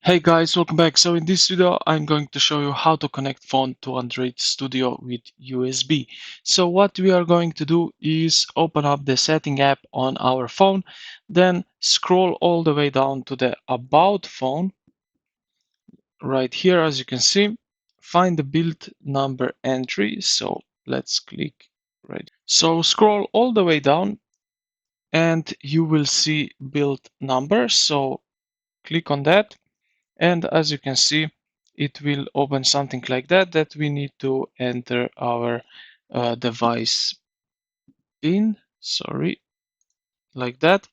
Hey guys, welcome back. So in this video, I'm going to show you how to connect phone to Android Studio with USB. So what we are going to do is open up the setting app on our phone, then scroll all the way down to the About phone. Right here, as you can see, find the build number entry. So let's click right. So scroll all the way down and you will see build number. So click on that. And as you can see, it will open something like that we need to enter our device pin. Sorry, like that.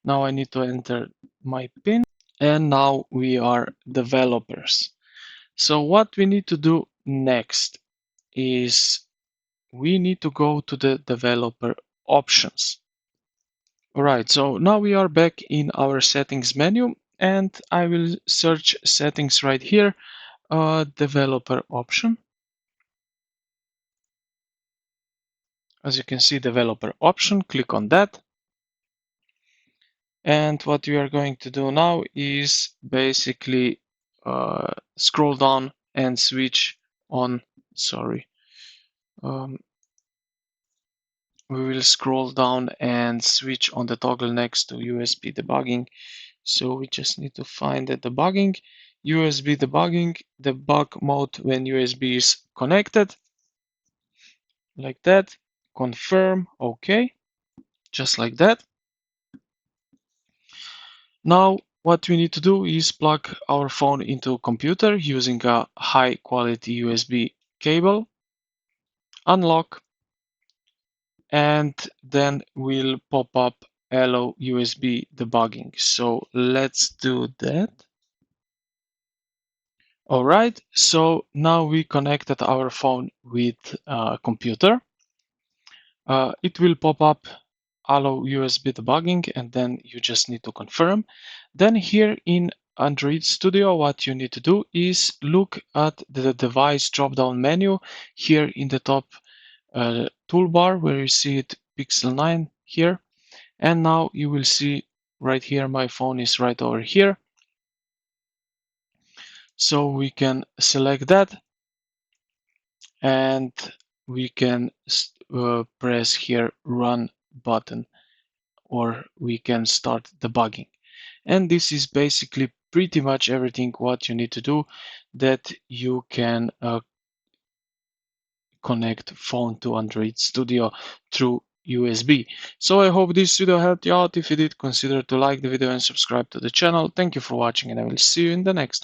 Now I need to enter my pin. And now we are developers. So what we need to do next is we need to go to the developer options. Alright, so now we are back in our settings menu and I will search settings right here. Developer option. As you can see, developer option, click on that. And what we are going to do now is basically scroll down and switch on, sorry. We will scroll down and switch on the toggle next to USB debugging. So we just need to find the debugging, USB debugging, debug mode when USB is connected, like that. Confirm, okay, just like that. Now what we need to do is plug our phone into a computer using a high quality USB cable, unlock, and then we'll pop up allow USB debugging. So let's do that. All right, so now we connected our phone with a computer. It will pop up allow USB debugging and then you just need to confirm. Then here in Android Studio, what you need to do is look at the device drop-down menu here in the top toolbar where you see it Pixel 9 here. And now you will see right here, my phone is right over here. So we can select that and we can press here run button, or we can start debugging. And this is basically pretty much everything what you need to do that you can connect phone to Android Studio through USB. So I hope this video helped you out. If you did, consider to like the video and subscribe to the channel. Thank you for watching and I will see you in the next one.